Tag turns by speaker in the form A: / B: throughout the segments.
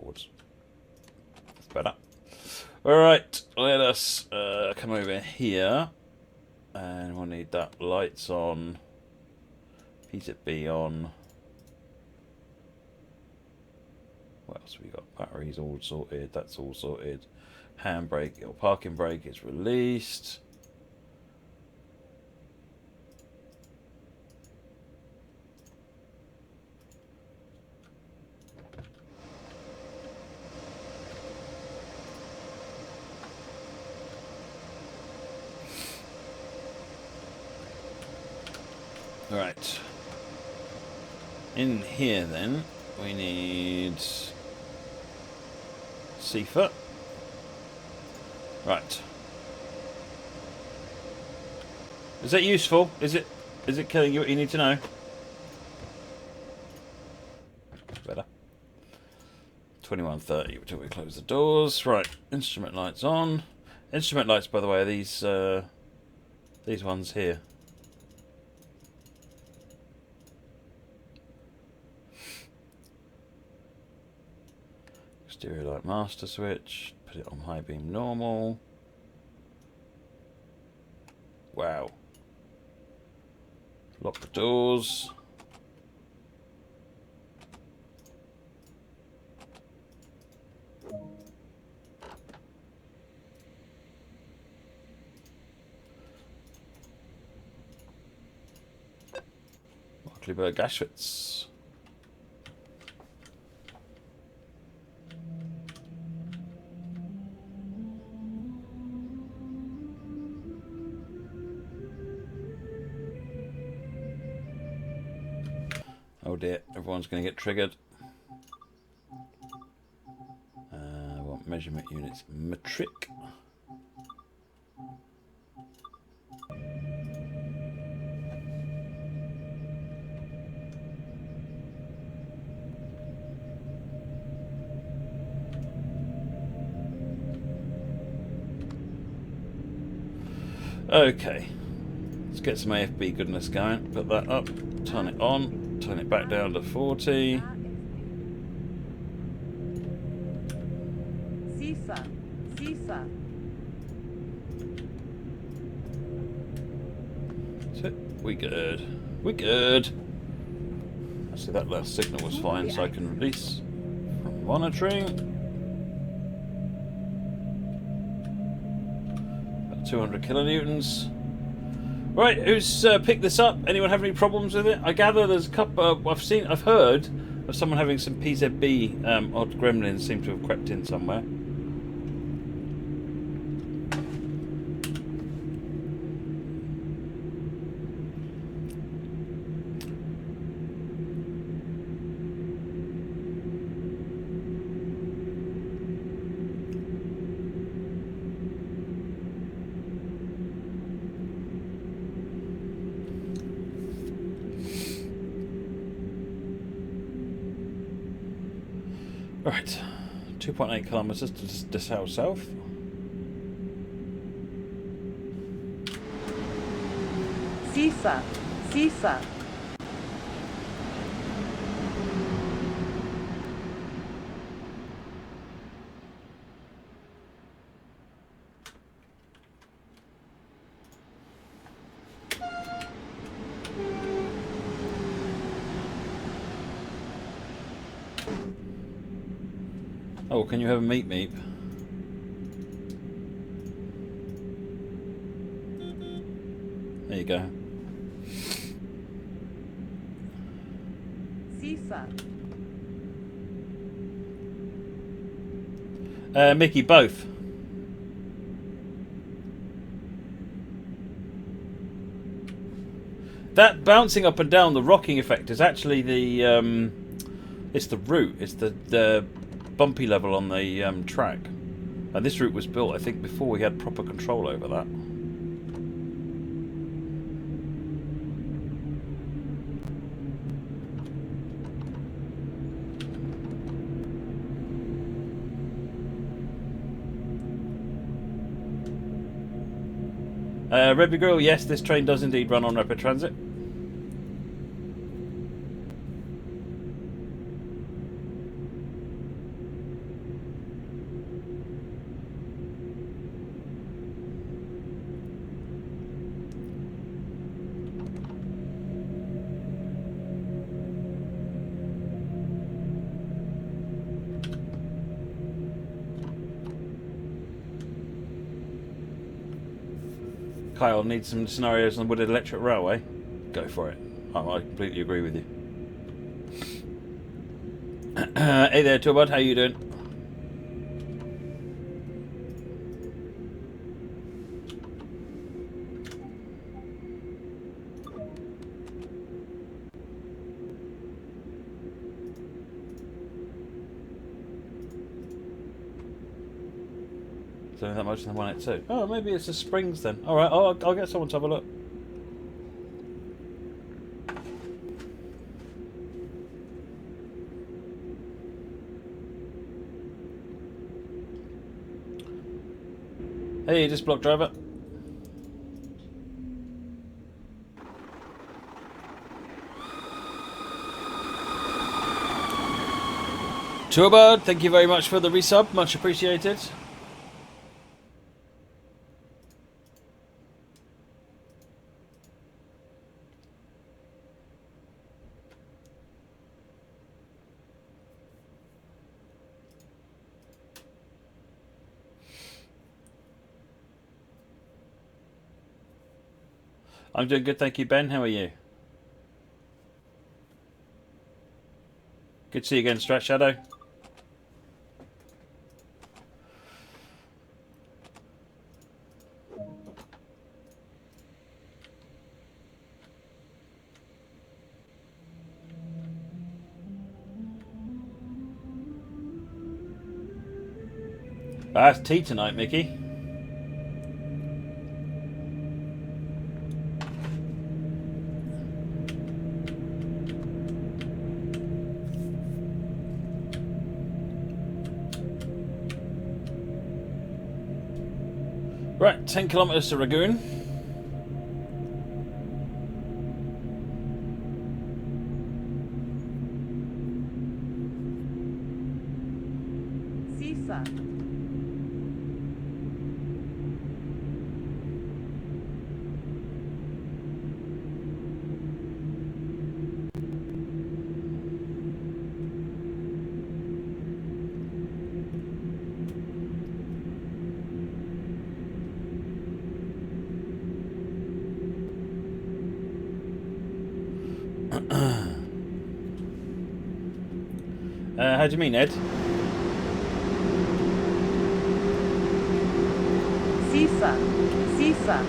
A: forwards. That's better. Alright, let us come over here. And we'll need that lights on. PZB on. What else have we got? Batteries all sorted. That's all sorted. Handbrake or parking brake is released. Right. In here then, we need Seafoot. Right. Is that useful? Is it telling you what you need to know? Better. 21:30 until we close the doors. Right. Instrument lights on. Instrument lights, by the way, are these ones here. Exterior light master switch. Put it on high beam normal. Wow. Lock the doors. Markkleeberg Gashwitz. Oh dear, everyone's going to get triggered. What measurement units? Metric. Okay, let's get some AFB goodness going. Put that up, turn it on. Turn it back down to 40.
B: Sifa.
A: So we good. We good. Actually, that last signal was fine, so I can release from monitoring. About 200 kilonewtons. Right, who's picked this up? Anyone have any problems with it? I gather there's a couple. I've heard of someone having some PZB odd gremlins seem to have crept in somewhere. Right, 2.8 kilometers to Dessau South.
B: Sifa.
A: Oh, can you have a meep meep? There you go.
B: Sifa.
A: Mickey, both. That bouncing up and down, the rocking effect, is actually the it's the route. It's the bumpy level on the track. And this route was built, I think, before we had proper control over that. Rebby Grill, yes, this train does indeed run on rapid transit. Kyle, need some scenarios on Wooded Electric Railway? Go for it. Oh, I completely agree with you. Hey there, Toolbud, how you doing? Is there that much in the 182? Oh, maybe it's the springs then. Alright, I'll get someone to have a look. Hey, just block driver. Tourbird, thank you very much for the resub, much appreciated. I'm doing good, thank you, Ben. How are you? Good to see you again, Strat Shadow. That's tea tonight, Mickey. Right, 10 kilometres to Ragoon.
B: Sisa.
A: How do you mean, Ed?
B: Sisa. Sisa.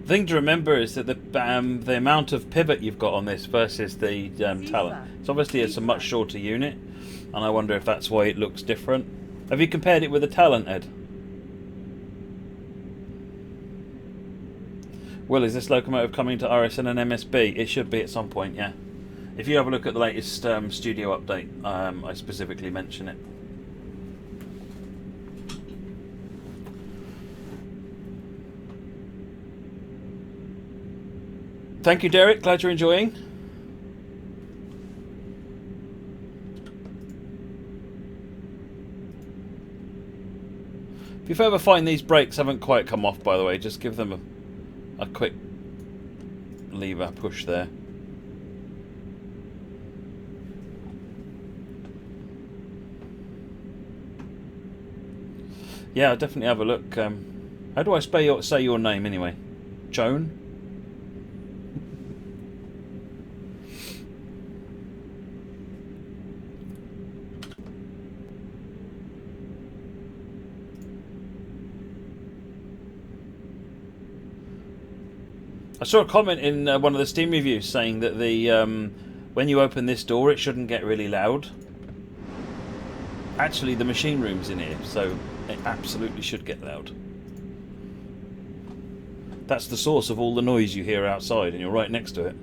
A: The thing to remember is that the amount of pivot you've got on this versus the Talon. It's obviously it's a much shorter unit, and I wonder if that's why it looks different. Have you compared it with the Talon, Ed? Will, is this locomotive coming to RSN and MSB? It should be at some point, yeah. If you have a look at the latest studio update, I specifically mention it. Thank you, Derek. Glad you're enjoying. If you ever find these brakes haven't quite come off, by the way, just give them a quick lever push there. Yeah, I'll definitely have a look. How do I say your name anyway? Joan? I saw a comment in one of the Steam reviews saying that the when you open this door it shouldn't get really loud. Actually, the machine room's in here, so it absolutely should get loud. That's the source of all the noise you hear outside, and you're right next to it.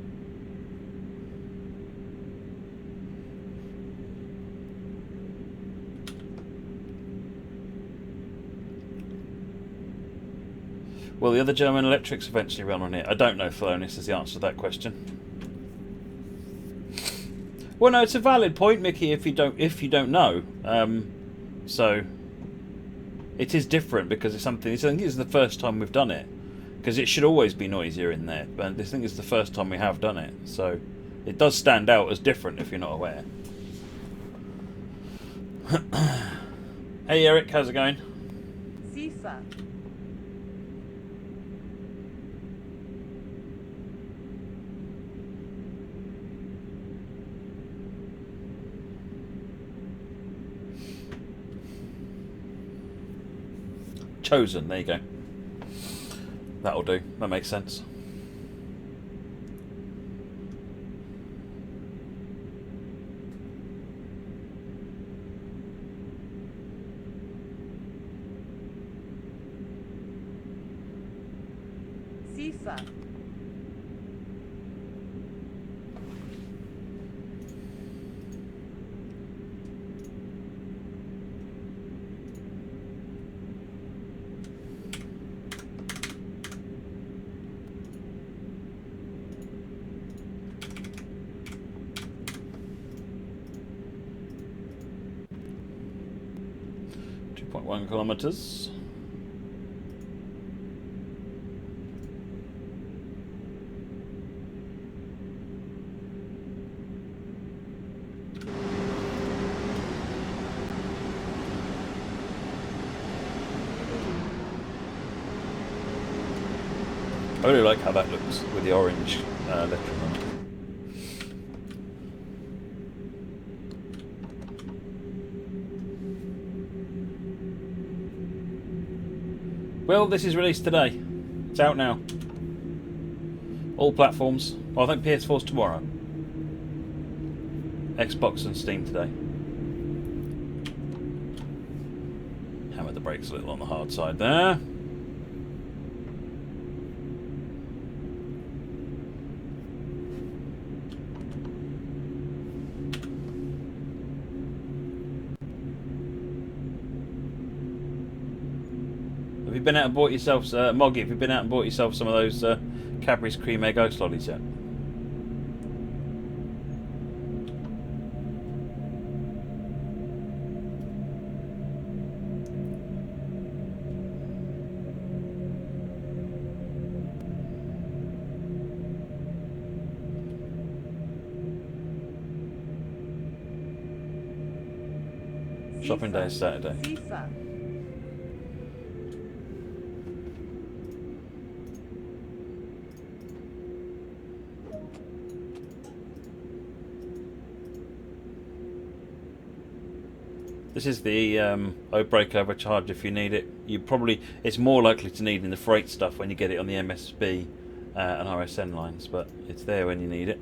A: Will the other German electrics eventually run on it? I don't know, Phalonis, is the answer to that question. Well, no, it's a valid point, Mickey. If you don't know, so it is different because it's something. I think it's the first time we've done it, because it should always be noisier in there. But this thing is the first time we have done it, so it does stand out as different if you're not aware. Hey Eric, how's it going?
B: Sifa.
A: Chosen, there you go. That'll do. That makes sense.
B: Sifa.
A: Kilometers. I really like how that looks with the orange lettering on it. Well, this is released today. It's out now. All platforms. Well, I think PS4's tomorrow. Xbox and Steam today. Hammered the brakes a little on the hard side there. Have you been out and bought yourself, Moggy, have you been out and bought yourself some of those Cadbury's Cream Egg Ice Lollies yet? Shopping day is Saturday.
B: Sifa.
A: This is the break overcharge if you need it. It's more likely to need in the freight stuff when you get it on the MSB and RSN lines, but it's there when you need it.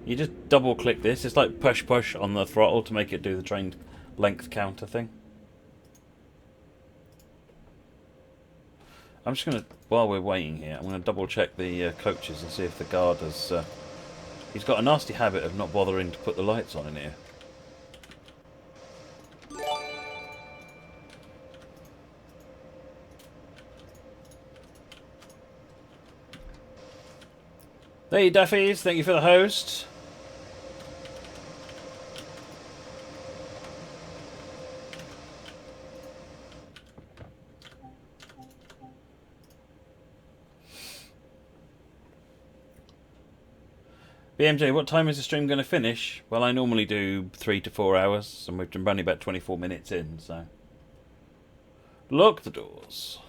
A: You just double click this. It's like push on the throttle to make it do the train length counter thing. I'm just gonna, while we're waiting here, I'm gonna double check the coaches and see if the guard has. He's got a nasty habit of not bothering to put the lights on in here. Hey Duffies, thank you for the host. BMJ, what time is the stream going to finish? Well, I normally do 3 to 4 hours, and we've been running about 24 minutes in, so. Lock the doors.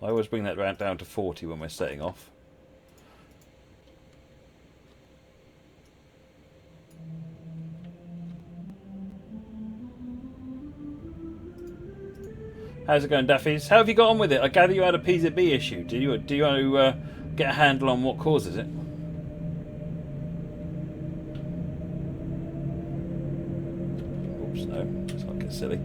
A: I always bring that round down to 40 when we're setting off. How's it going, Duffies? How have you got on with it? I gather you had a PZB issue. Do you want to get a handle on what causes it? Oops, no. Let's not get silly.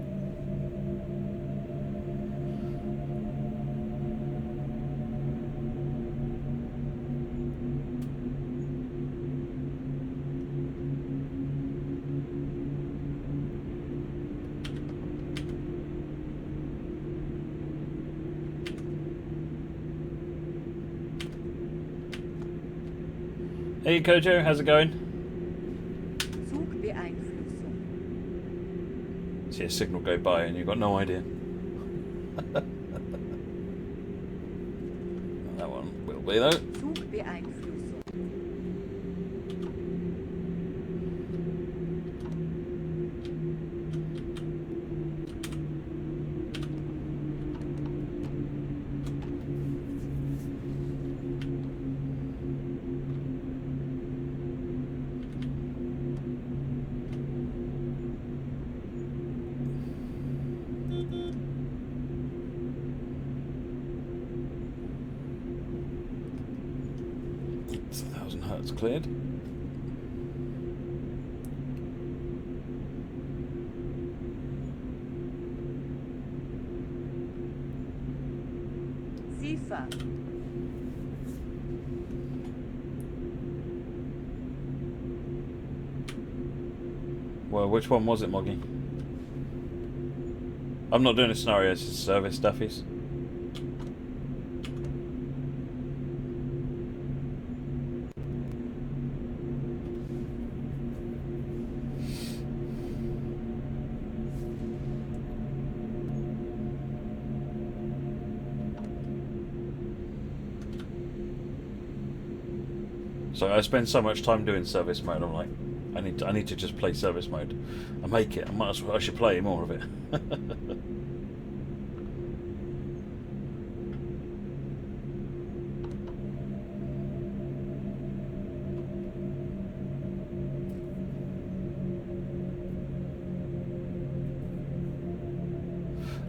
A: Hey Kojo, how's it going?
B: Zugbeeinflussung.
A: See a signal go by and you've got no idea. That one will be though.
B: Zugbeeinflussung.
A: It's 1000 hertz cleared.
B: Sifa.
A: Well, which one was it, Moggy? I'm not doing a scenario, it's just service stuffies. So I spend so much time doing service mode. I'm like, I need to just play service mode. I make it. I should play more of it.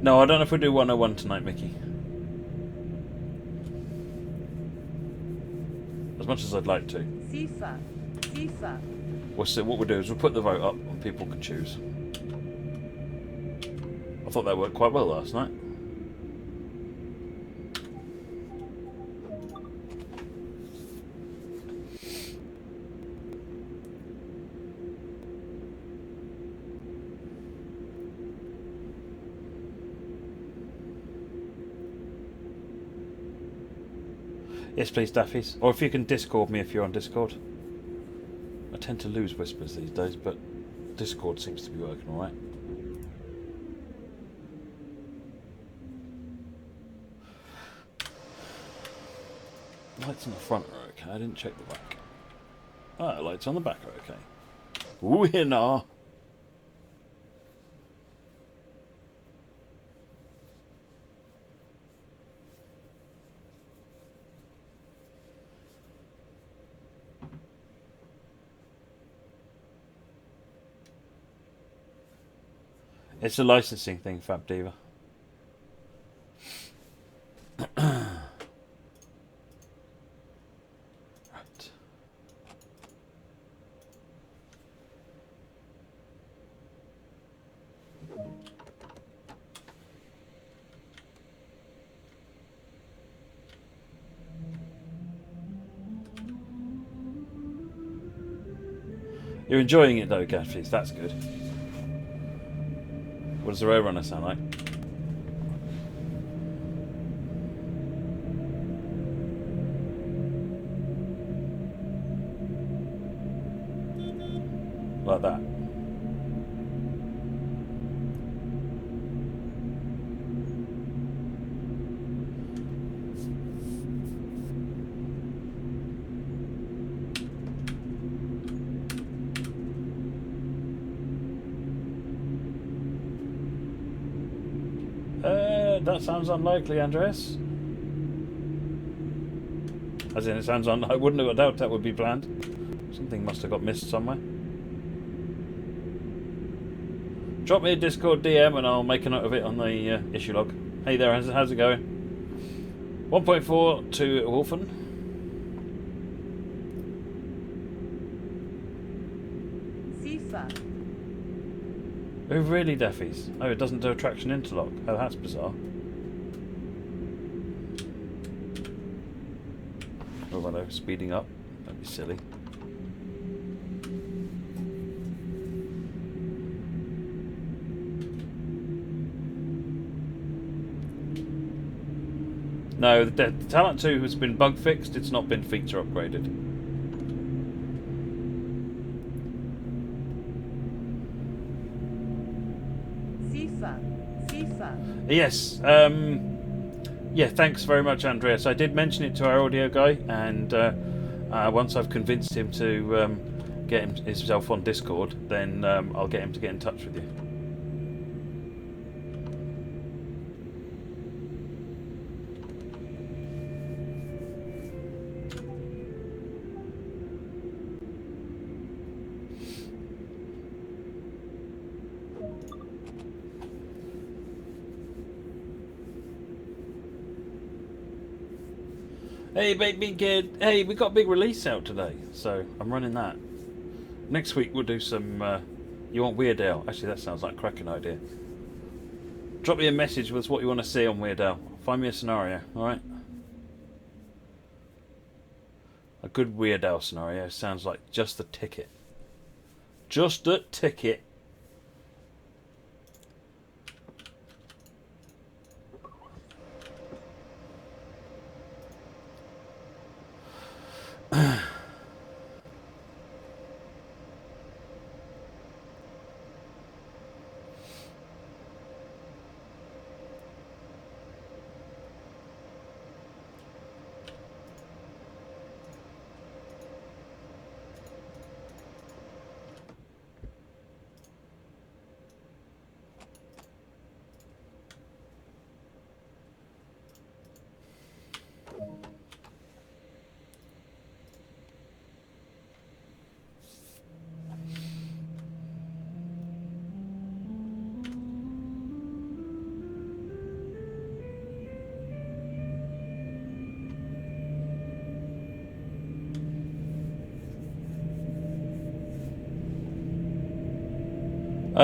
A: No, I don't know if we do 101 tonight, Mickey. As much as I'd like to.
B: Sifa. Sifa.
A: What we'll do is we'll put the vote up and people can choose. I thought that worked quite well last night. Yes, please, Daffies. Or if you can Discord me if you're on Discord. I tend to lose whispers these days, but Discord seems to be working alright. Lights on the front are okay. I didn't check the back. Ah, lights on the back are okay. Winner! It's a licensing thing, Fab Diva. Right. You're enjoying it though, Gatfies. That's good. What does the Roadrunner sound like? Like that. That sounds unlikely, Andreas. As in, it sounds I wouldn't have doubt that would be planned. Something must have got missed somewhere. Drop me a Discord DM and I'll make a note of it on the issue log. Hey there, how's it going? 1.4 to Wolfen.
B: Sifa.
A: Oh, really, Daffies? Oh, it doesn't do a traction interlock. Oh, that's bizarre. Oh, hello, speeding up. Don't be silly. No, the Talent 2 has been bug fixed. It's not been feature upgraded.
B: Sifa. Sifa.
A: Yes. Yeah, thanks very much, Andreas. I did mention it to our audio guy, and once I've convinced him to get himself on Discord, then I'll get him to get in touch with you. Hey, baby kid. Hey, we got a big release out today, so I'm running that. Next week we'll do some. You want Weird Al? Actually, that sounds like a cracking idea. Drop me a message with what you want to see on Weird Al. Find me a scenario, alright? A good Weird Al scenario sounds like just the ticket. Just the ticket.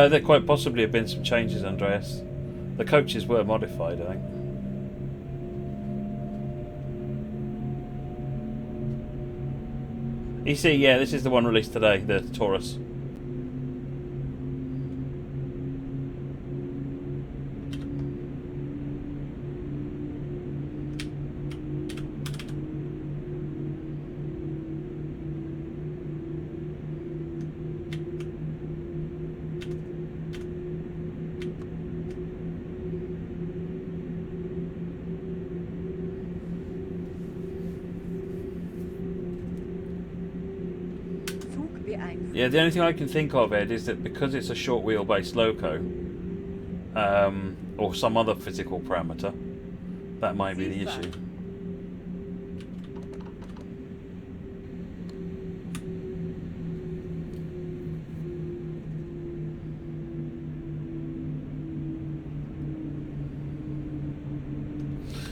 A: There quite possibly have been some changes, Andreas. The coaches were modified, I think. EC, yeah, this is the one released today, the Taurus. Yeah, the only thing I can think of, Ed, is that because it's a short wheelbase loco, or some other physical parameter, that might be the issue.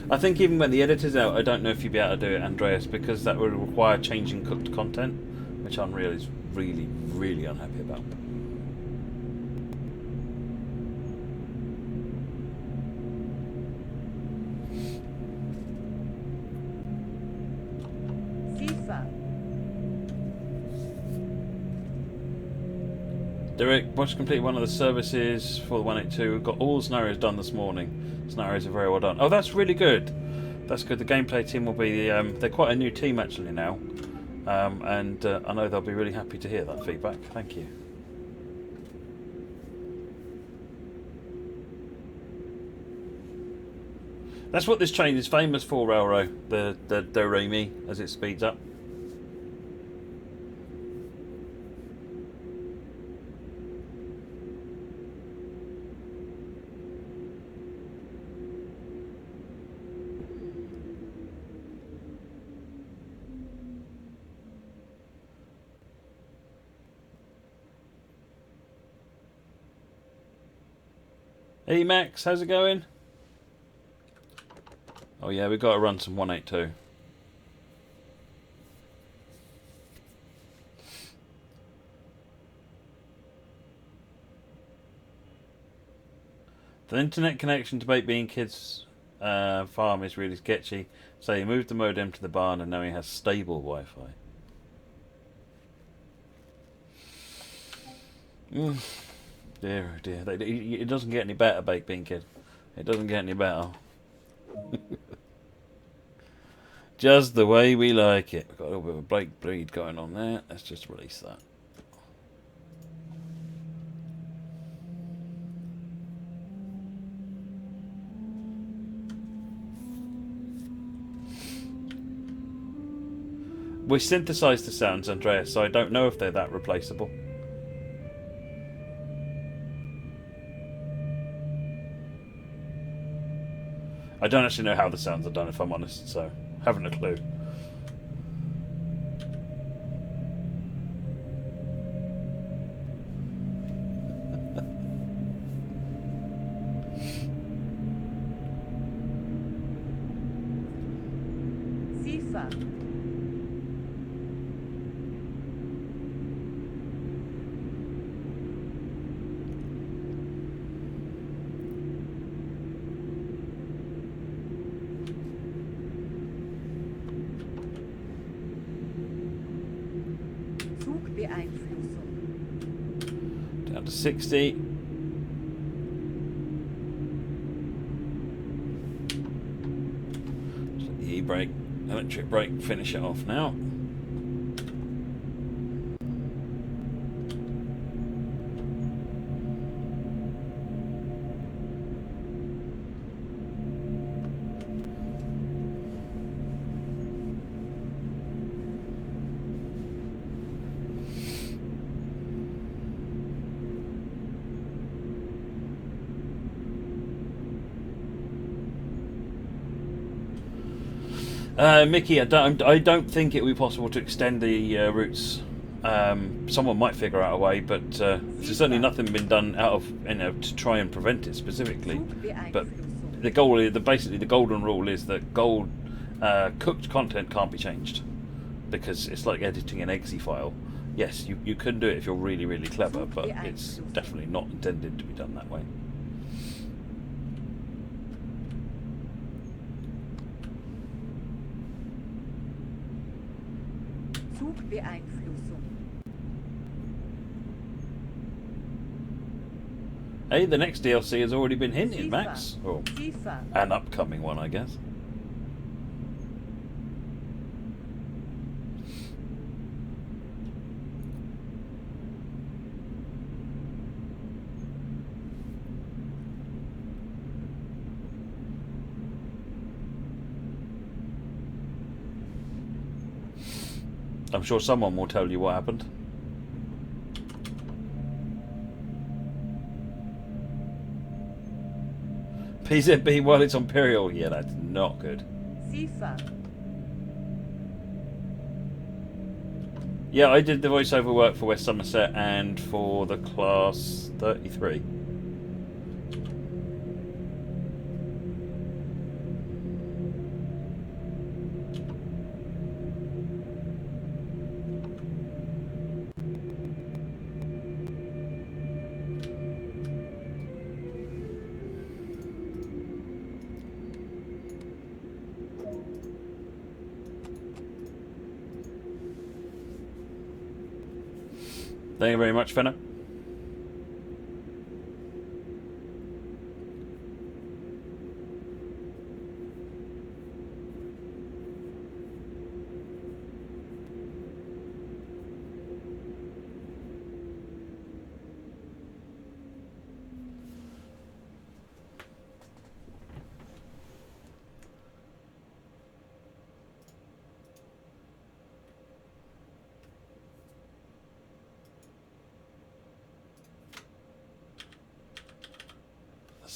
A: I think even when the editor's out, I don't know if you'd be able to do it, Andreas, because that would require changing cooked content, which Unreal is really, really unhappy about. Derek, watched complete one of the services for the 182. Got all the scenarios done this morning. Scenarios are very well done. Oh, that's really good. That's good. The gameplay team will be they're quite a new team actually now, and I know they'll be really happy to hear that feedback. Thank you. That's what this train is famous for, Railroad. The do-re-mi as it speeds up. Hey Max, how's it going? Oh yeah, we've got to run some 182. The internet connection to Baked Bean Kids farm is really sketchy. So he moved the modem to the barn and now he has stable Wi-Fi. Dear, oh dear. It doesn't get any better, Baked Bean Kid. It doesn't get any better. Just the way we like it. We've got a little bit of a break bleed going on there. Let's just release that. We synthesised the sounds, Andreas, so I don't know if they're that replaceable. I don't actually know how the sounds are done, if I'm honest, so haven't a clue.
B: Sifa. Zugbeeinflussung.
A: Down to 60. Just let the e-brake, electric brake, finish it off now. Mickey, I don't think it would be possible to extend the routes. Someone might figure out a way, but there's certainly nothing been done out of to try and prevent it specifically. But the goal is basically the golden rule is that cooked content can't be changed because it's like editing an exe file. Yes, you can do it if you're really, really clever, but it's definitely not intended to be done that way.
B: Zugbeeinflussung.
A: Hey, the next DLC has already been hinted,
B: Sifa.
A: Max. Or
B: Sifa.
A: an upcoming one, I guess. I'm sure someone will tell you what happened. PZB while it's on Imperial. Yeah, that's not good.
B: Sifa.
A: Yeah, I did the voiceover work for West Somerset and for the Class 33. Thank you very much, Fenner.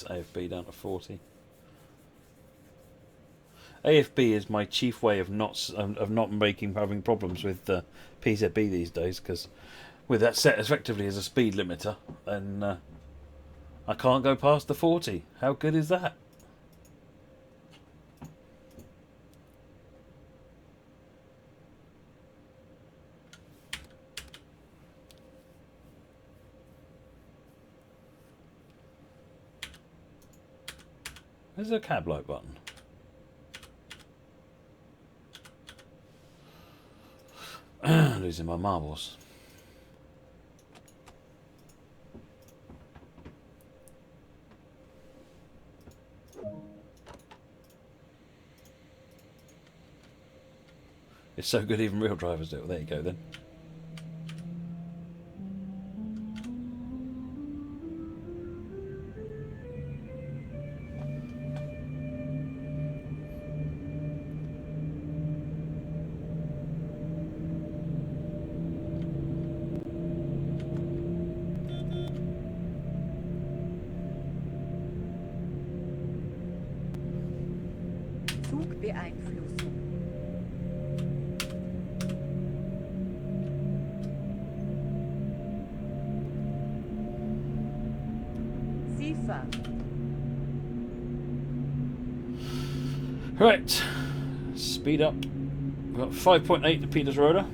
A: AFB down to 40. AFB is my chief way of not having problems with PZB these days, because with that set effectively as a speed limiter, then I can't go past the 40. How good is that? There's a cab light button. Losing my marbles. It's so good even real drivers do it. Well, there you go then.
B: Zugbeeinflussung. Seefahrt.
A: Right, speed up. We've got 5.8 to Peters Rotor.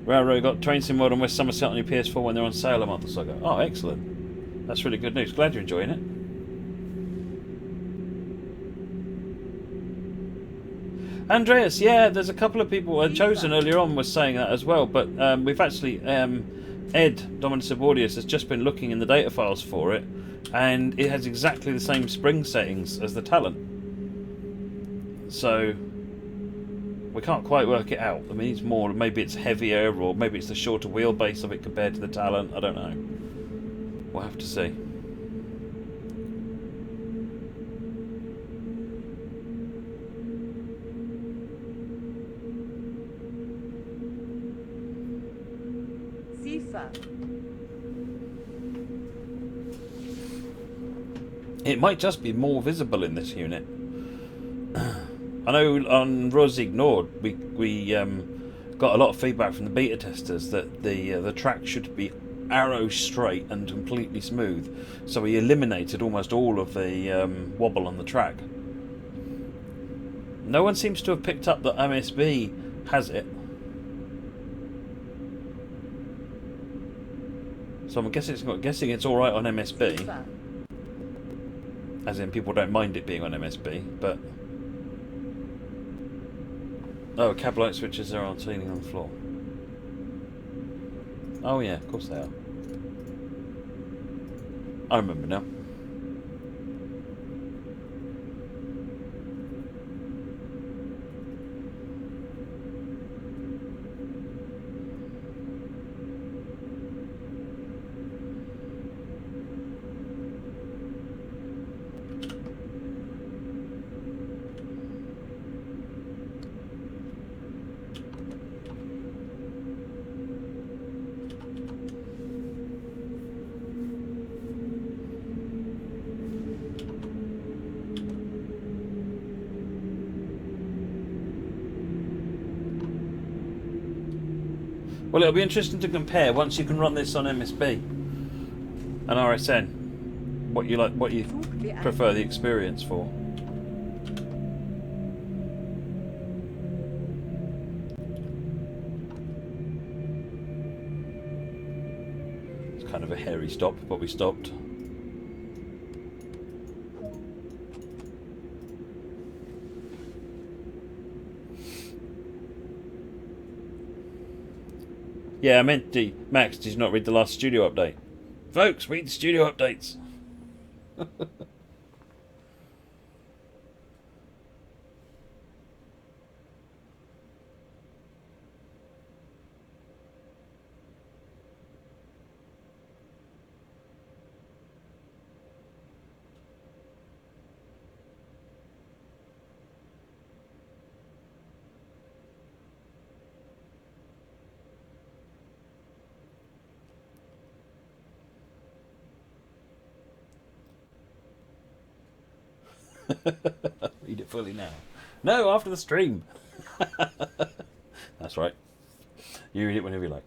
A: Railroad got Train Sim World and West Somerset on your PS4 when they're on sale a month or so ago. Oh, excellent. That's really good news. Glad you're enjoying it. Andreas, yeah, there's a couple of people. Chosen earlier on was saying that as well, but we've actually Ed Dominus Abordius has just been looking in the data files for it, and it has exactly the same spring settings as the Talon. So we can't quite work it out. I mean, it's more, maybe it's heavier, or maybe it's the shorter wheelbase of it compared to the Talon. I don't know. We'll have to see.
B: Seefahrt.
A: It might just be more visible in this unit. I know on Rose Ignored we got a lot of feedback from the beta testers that the track should be arrow straight and completely smooth, so we eliminated almost all of the wobble on the track. No one seems to have picked up that MSB has it, so I'm guessing it's all right on MSB,
B: Seefahrt.
A: as in people don't mind it being on MSB, but. Oh, cab light switches are on leaning on the floor. Oh yeah, of course they are. I remember now. Well, it'll be interesting to compare once you can run this on MSB and RSN. What you like, what you prefer the experience for. It's kind of a hairy stop, but we stopped. Yeah, I meant Max, did you not read the last studio update? Folks, read the studio updates. Read it fully now. No, after the stream. That's right. You read it whenever you like.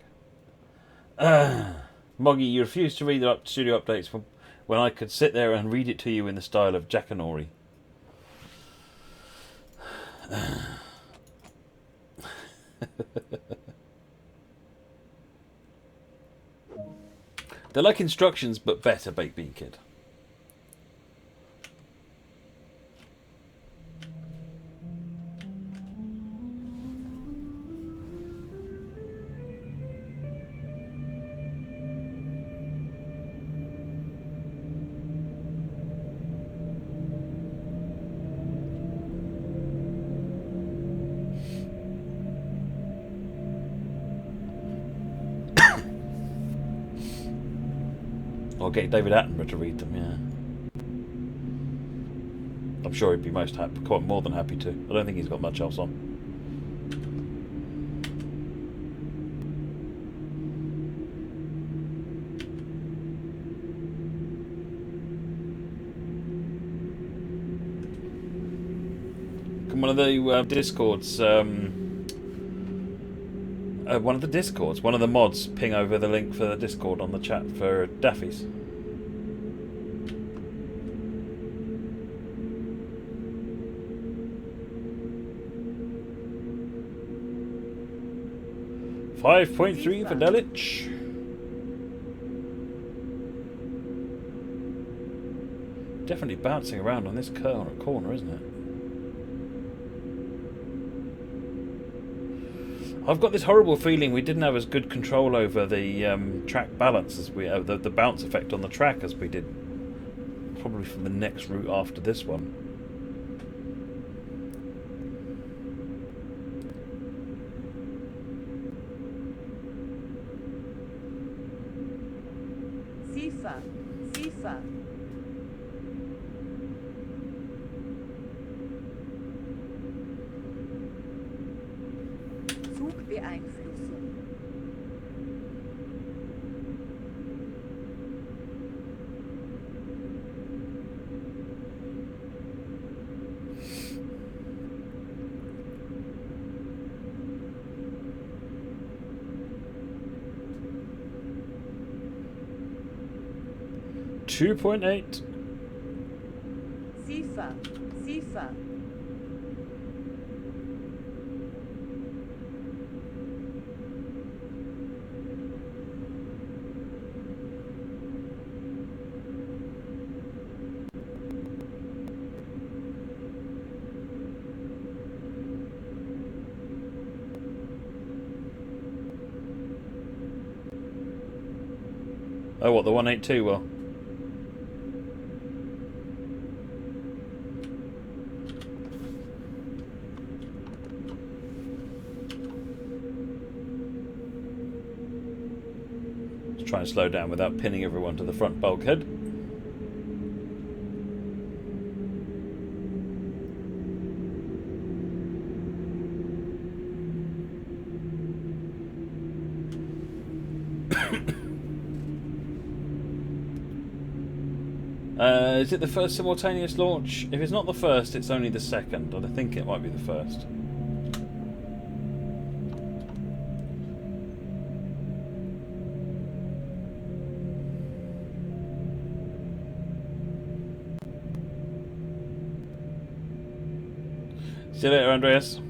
A: Moggy, you refuse to read the studio updates when I could sit there and read it to you in the style of Jackanory. They're like instructions, but better, Baked Bean Kid. I'll get David Attenborough to read them, yeah. I'm sure he'd be most happy, quite more than happy to. I don't think he's got much else on. Can one of the discords, one of the discords, one of the mods, ping over the link for the Discord on the chat for Daffy's? .3 for Delich. Definitely bouncing around on this corner, isn't it? I've got this horrible feeling we didn't have as good control over the track balance as we have, the bounce effect on the track as we did probably from the next route after this one.
B: Sifa, Sifa. Zugbeeinflussung.
A: .8.
B: Sifa, Sifa.
A: Oh, what, the 182 will? Let's try and slow down without pinning everyone to the front bulkhead. Is it the first simultaneous launch? If it's not the first, it's only the second. I think it might be the first. See you later, Andreas.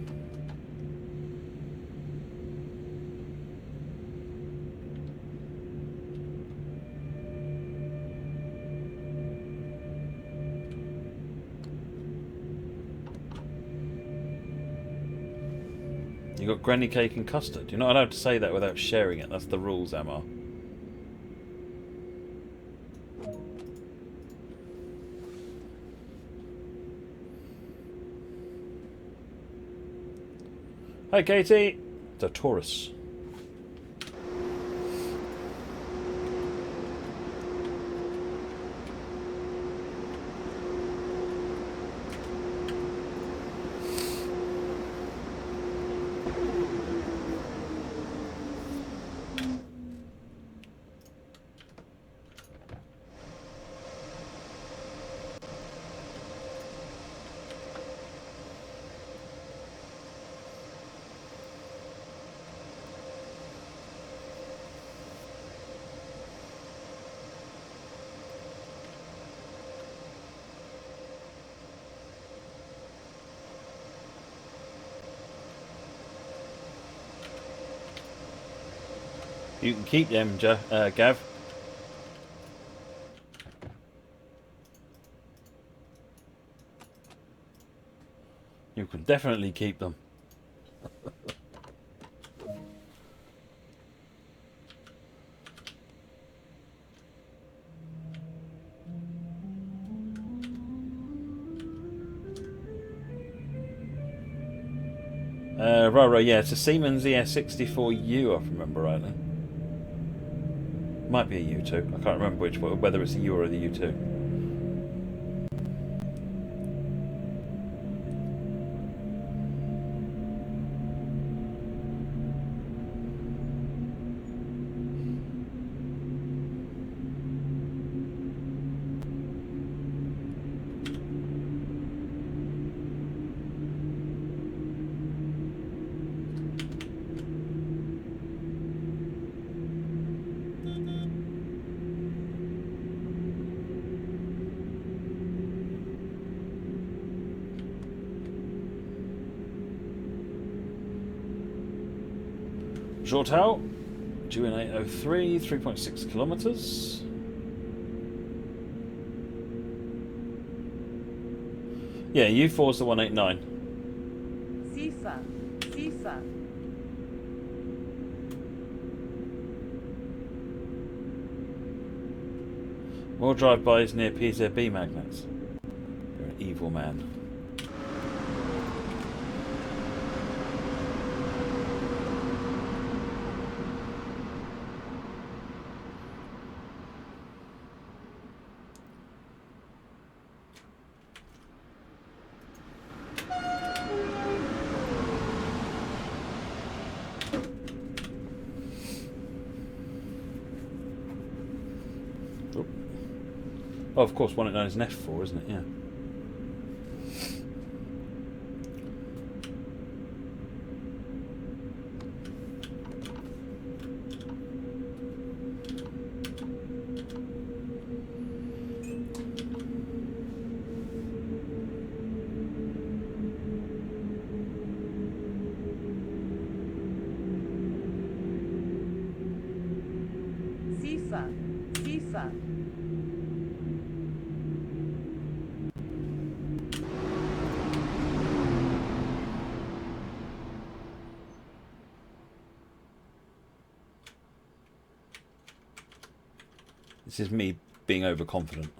A: You got granny cake and custard. You're not allowed to say that without sharing it. That's the rules, Emma. Hi, Katie. It's a Taurus. You can keep them, Gav. You can definitely keep them. Right, yeah, it's a Siemens ES64U, if I remember rightly. Might be a U2. I can't remember whether it's a U or the U2. Jortau, due in 803, 3.6 kilometers. Yeah, U4's the 189.
B: Sifa, Sifa.
A: More drive-bys near PZB magnets. You're an evil man. Oh, of course, 189 is an F4, isn't it? Yeah.
B: Sifa, Sifa.
A: This is me being overconfident.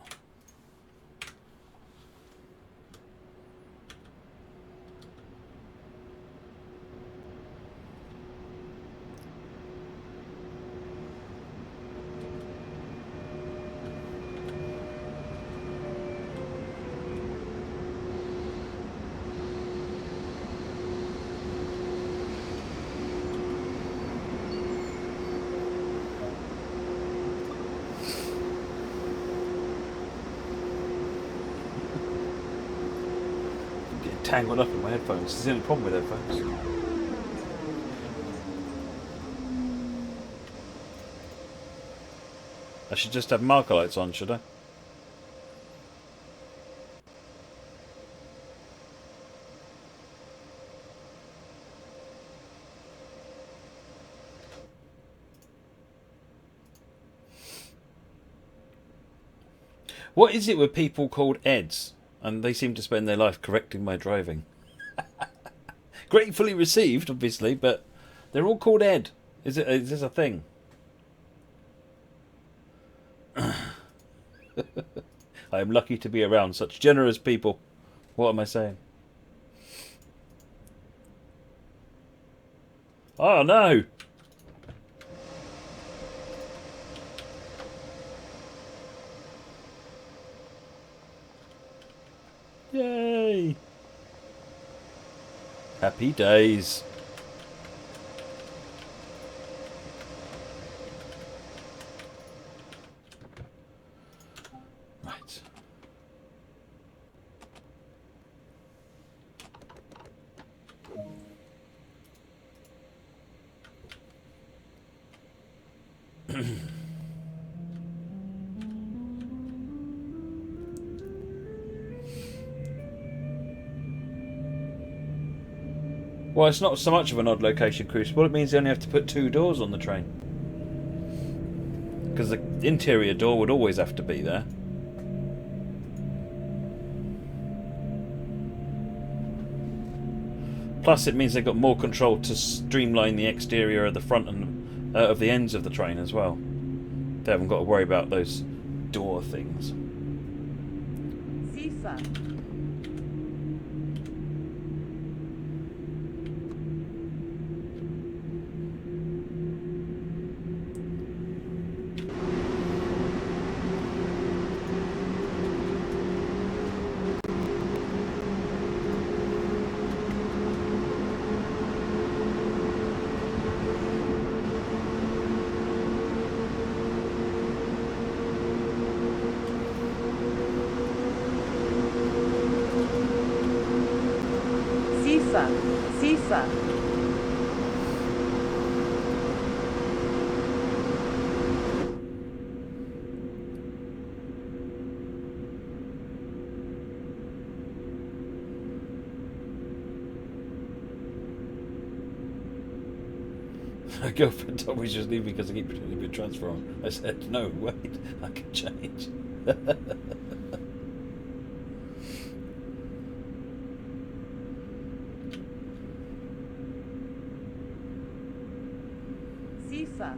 A: Tangled up in my headphones. This is the only problem with headphones. I should just have marker lights on, should I? What is it with people called Eds? And they seem to spend their life correcting my driving. Gratefully received, obviously, but they're all called Ed. Is this a thing? I am lucky to be around such generous people. What am I saying? Oh no! Yay! Happy days. Right. Well, it's not so much of an odd location, Crucible. It means you only have to put 2 doors on the train. Because the interior door would always have to be there. Plus, it means they've got more control to streamline the exterior of the front and of the ends of the train as well. They haven't got to worry about those door things.
B: Sifa. Sifa, Sifa.
A: My girlfriend told me she was leaving because I keep pretending to be a transfer. I said, no, wait, I can change.
B: Sifa.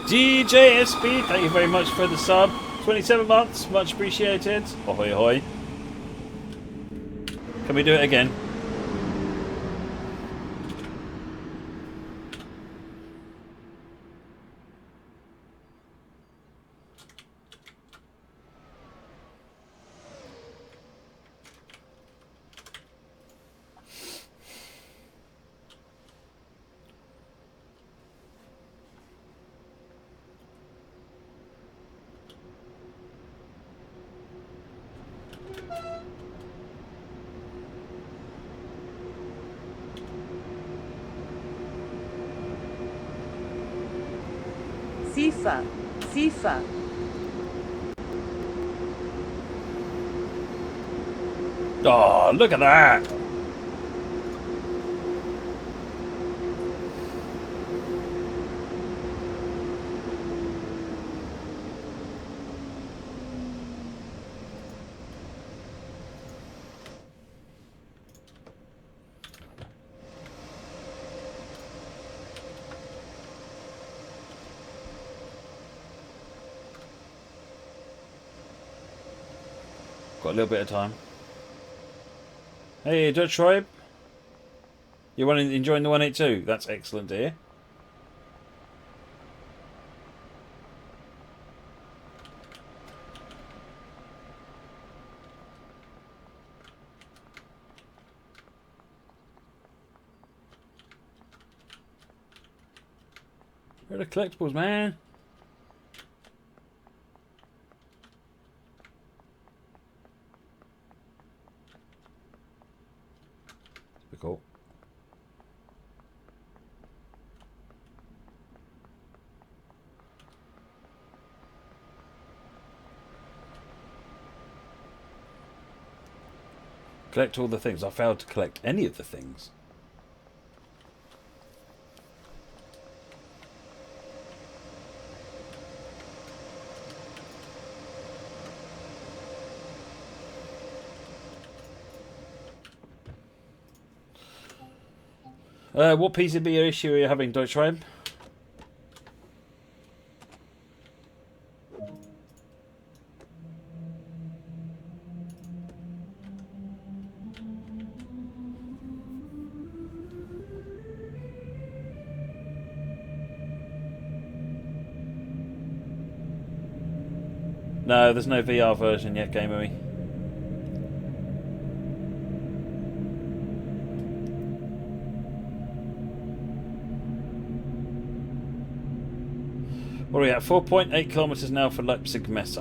A: DJSP, thank you very much for the sub. 27 months, much appreciated. Ahoy, ahoy. Can we do it again?
B: Sifa. Sifa.
A: Oh, look at that! Got a little bit of time. Hey, Dutch Tribe. You're enjoying the 182? That's excellent to hear. Where are the collectibles, man? Cool. Collect all the things. I failed to collect any of the things. What PCB issue are you having, Deutsche Tribe? No, there's no VR version yet, Gamery. What are we at? 4.8 kilometers now for Leipzig Messe.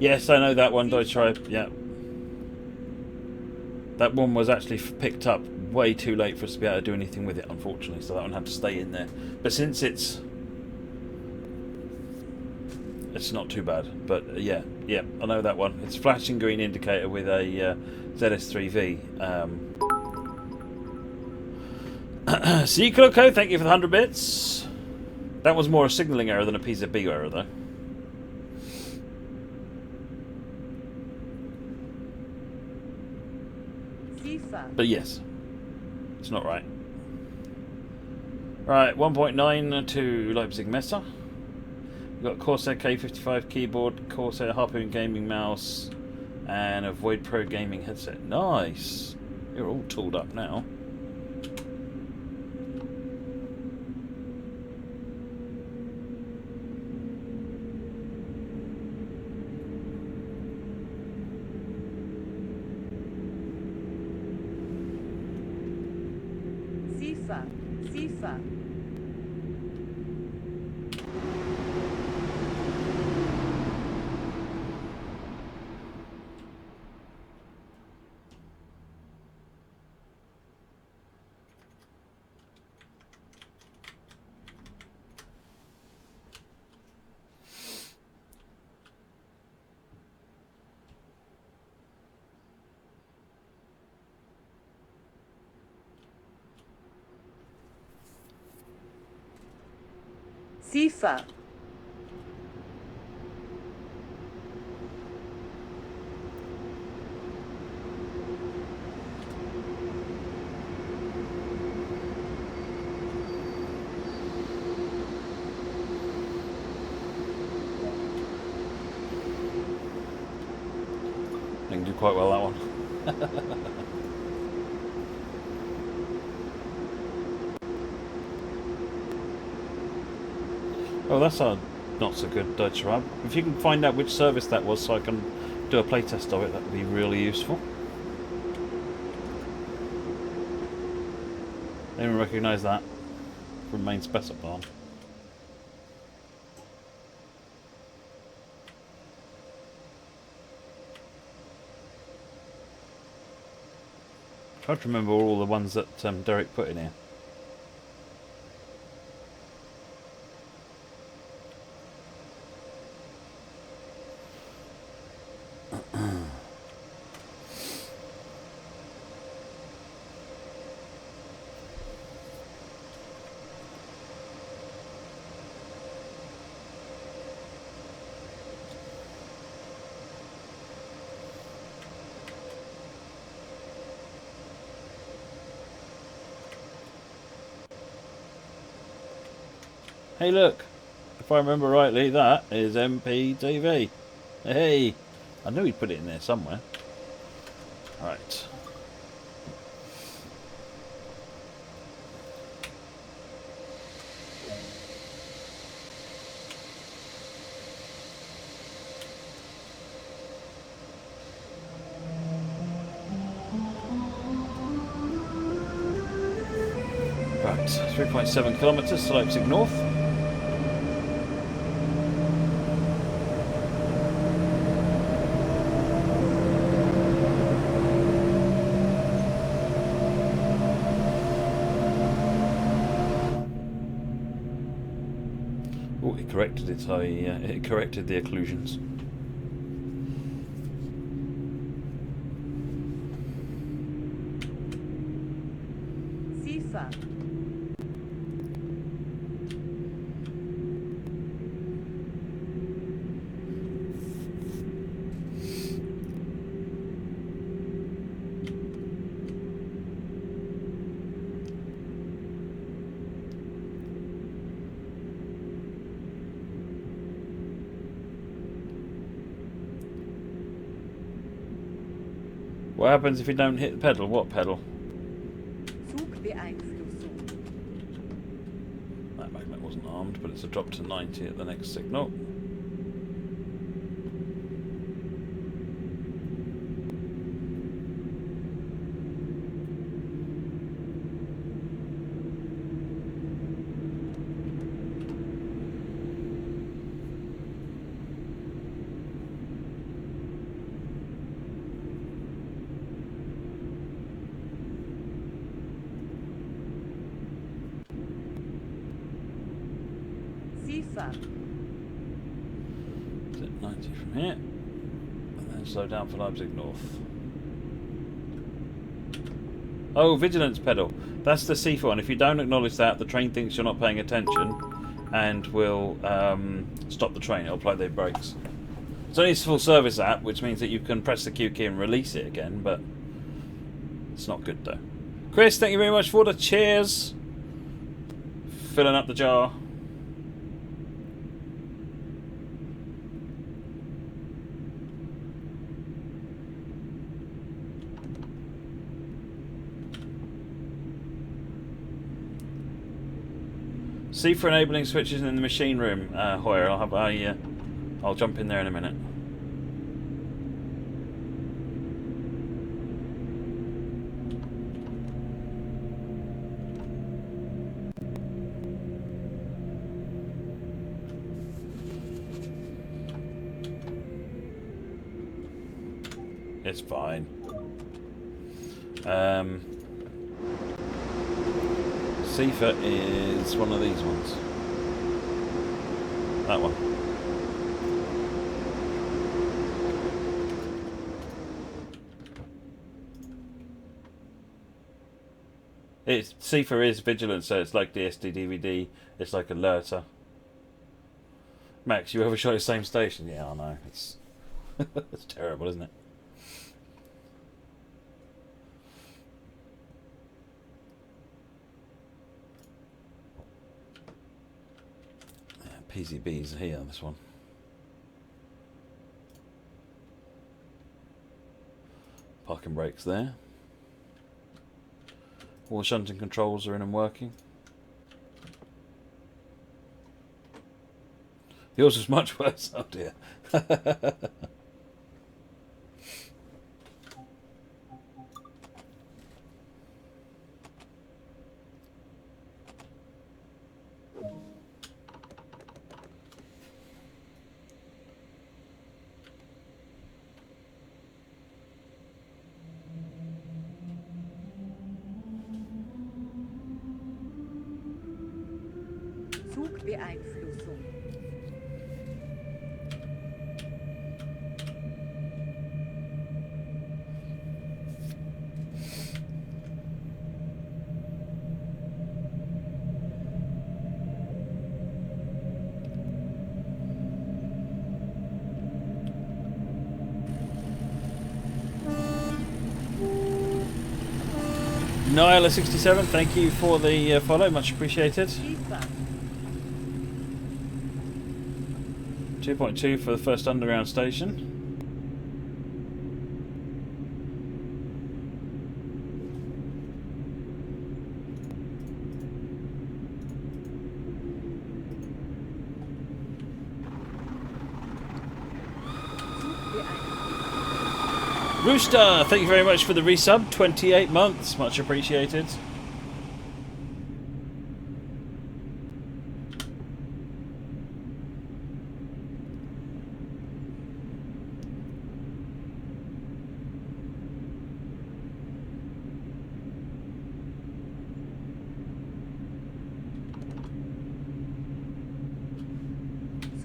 A: Yes, I know that one, Deutsche Tribe. Yeah. That one was actually picked up way too late for us to be able to do anything with it, unfortunately, so that one had to stay in there. But since it's not too bad. But yeah, I know that one. It's flashing green indicator with a ZS3V. Cicloco, thank you for the 100 bits. That was more a signalling error than a PZB error, though. But yes, it's not right. Right, 1.9 to Leipzig Messe. We've got Corsair K55 keyboard, Corsair Harpoon gaming mouse, and a Void Pro gaming headset. Nice! You're all tooled up now.
B: Sifa, Sifa. Sifa.
A: Didn't do quite well, that one. Oh, that's a not so good Schwab. If you can find out which service that was so I can do a playtest of it, that would be really useful. Anyone recognise that from main specifier? Try to remember all the ones that Derek put in here. Hey look, if I remember rightly, that is MattPlaysTV. Hey, I knew he'd put it in there somewhere. Right. Right, 3.7 kilometres to Leipzig North. Oh, it corrected it. It corrected the occlusions.
B: Sifa.
A: What happens if you don't hit the pedal? What pedal?
B: Zugbeeinflussung.
A: That magnet wasn't armed, but it's a drop to 90 at the next signal.
B: Sifa.
A: Is it 90 from here? And then slow down for Leipzig North. Oh, vigilance pedal. That's the C one. If you don't acknowledge that, the train thinks you're not paying attention and will stop the train. It'll apply their brakes. It's only a full service app, which means that you can press the Q key and release it again, but it's not good though. Chris, thank you very much for the cheers. Filling up the jar. See for enabling switches in the machine room, Hoyer. I'll jump in there in a minute. It's fine. CIFA is one of these ones. That one. CIFA is vigilant, so it's like DSD DVD. It's like alerter. Max, you overshot the same station? Yeah, I know. It's it's terrible, isn't it? PCBs here, this one. Parking brakes there. All the shunting controls are in and working. Yours was much worse, oh dear.
B: Zugbeeinflussung.
A: Nyla67, thank you for the follow, much appreciated. 2.2 for the first underground station. Rooster, thank you very much for the resub, 28 months, much appreciated.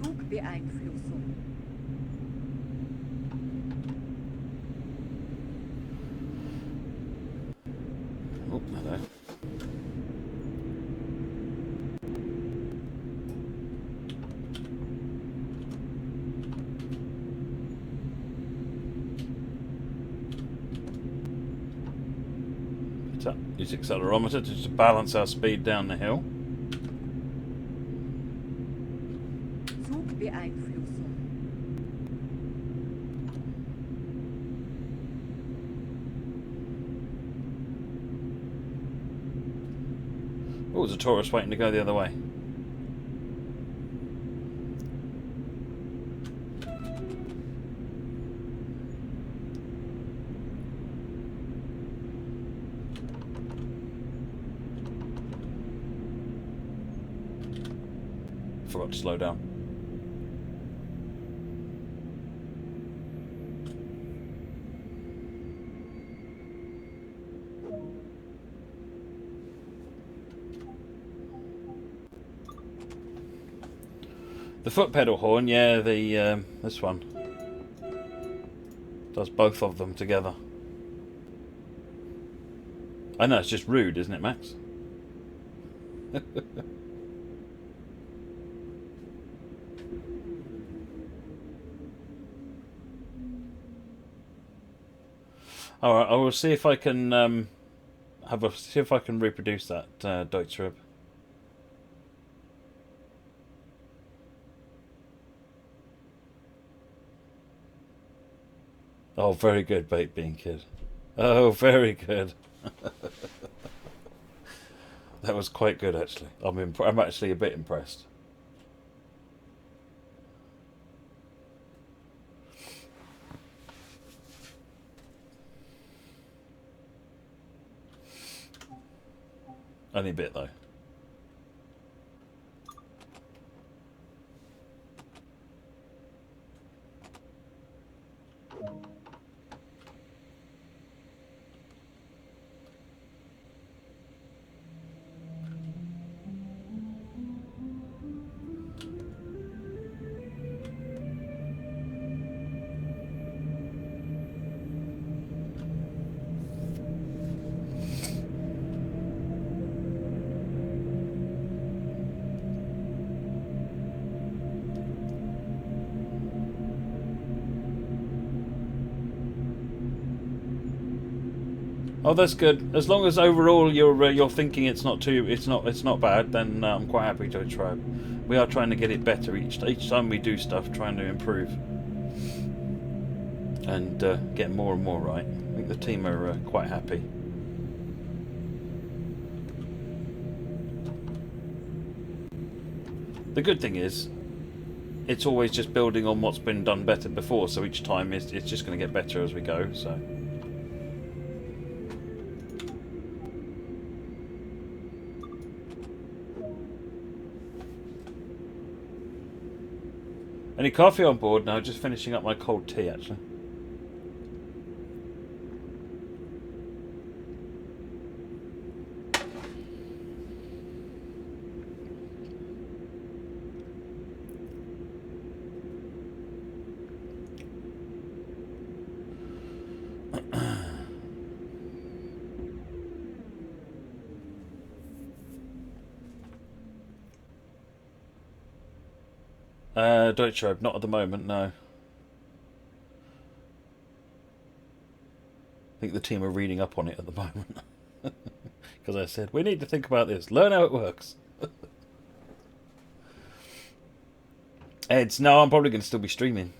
B: Zugbeeinflussung.
A: Oh, hello. Use accelerometer to balance our speed down the hill.
B: Zugbeeinflussung.
A: Oh, there's a tourist waiting to go the other way. Forgot to slow down. The foot pedal horn, yeah, the this one does both of them together. I know, it's just rude, isn't it, Max? All right, I will see if I can see if I can reproduce that Deutschrib. Oh, very good, Bait Bean Kid. Oh, very good. That was quite good, actually. I'm actually a bit impressed. Only a bit, though. Oh, that's good. As long as overall you're thinking it's not bad, then I'm quite happy to try. We are trying to get it better each time we do stuff, trying to improve and get more and more right. I think the team are quite happy. The good thing is, it's always just building on what's been done better before. So each time it's just going to get better as we go. So. Any coffee on board? No, just finishing up my cold tea, actually. Deutsche, not at the moment, no. I think the team are reading up on it at the moment. Because I said, we need to think about this. Learn how it works. Eds, no, I'm probably going to still be streaming.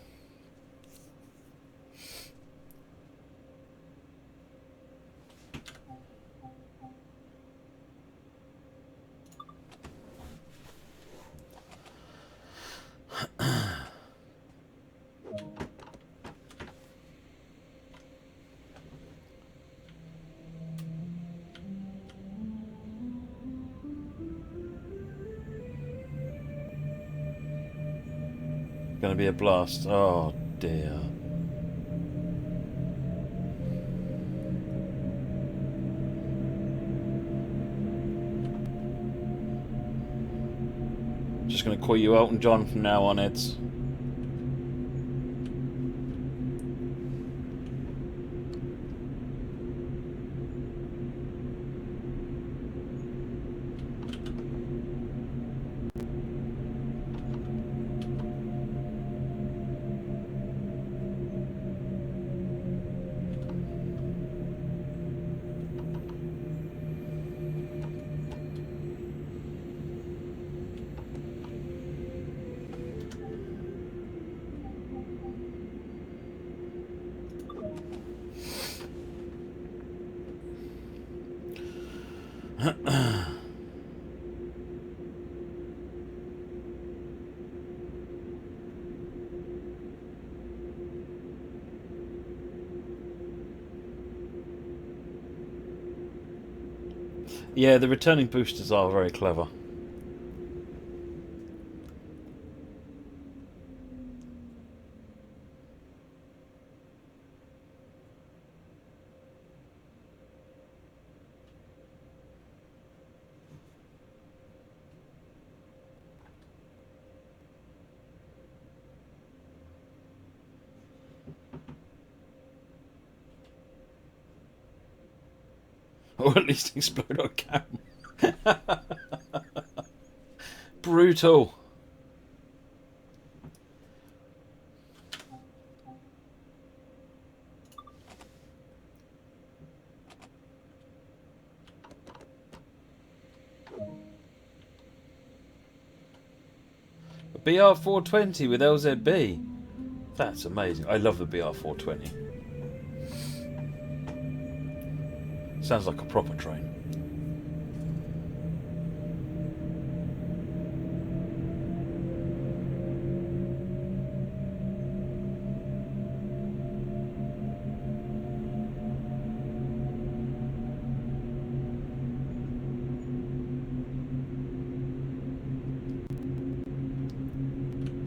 A: Going to be a blast. Oh dear. Just going to call you Elton John from now on, Eds. Yeah, the returning boosters are very clever. Or at least explode on camera. Brutal. A BR420 with LZB. That's amazing. I love the BR420. Sounds like a proper train.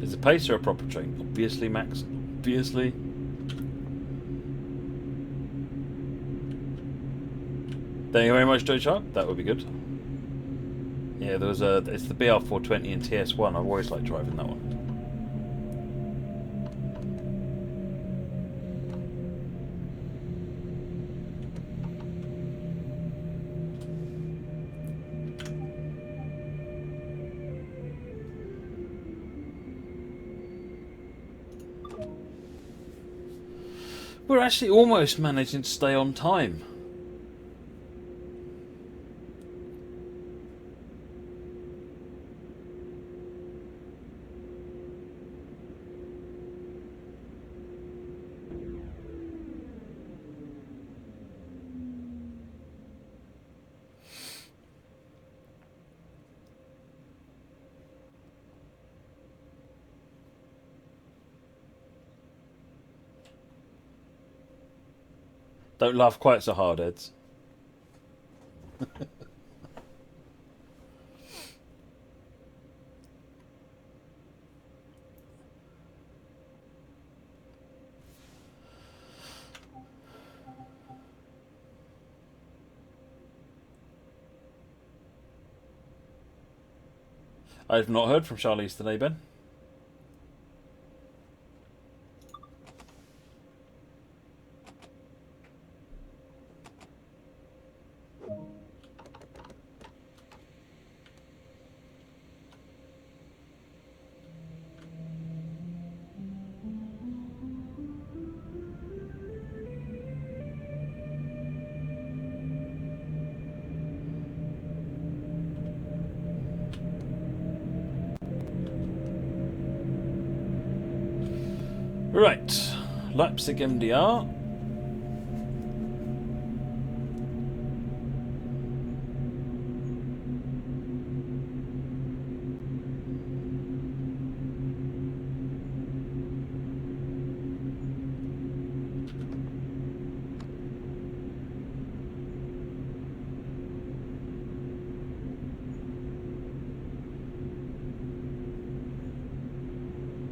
A: Is the Pacer a proper train? Obviously, Max. Obviously. Thank you very much, Deutsche. That would be good. Yeah, there was a. It's the BR420 and TS1. I've always liked driving that one. We're actually almost managing to stay on time. Don't laugh quite so hard, Eds. I've not heard from Charlize today, Ben. Right, Leipzig MDR.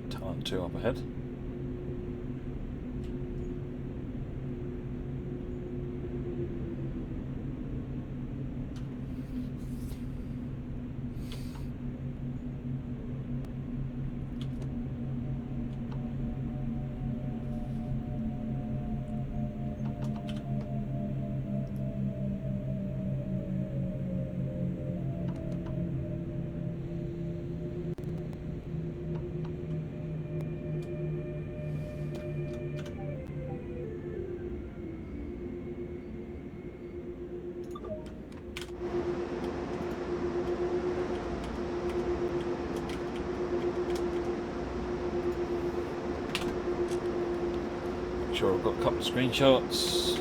A: Talent 2 up ahead. Sure, I've got a couple of screenshots.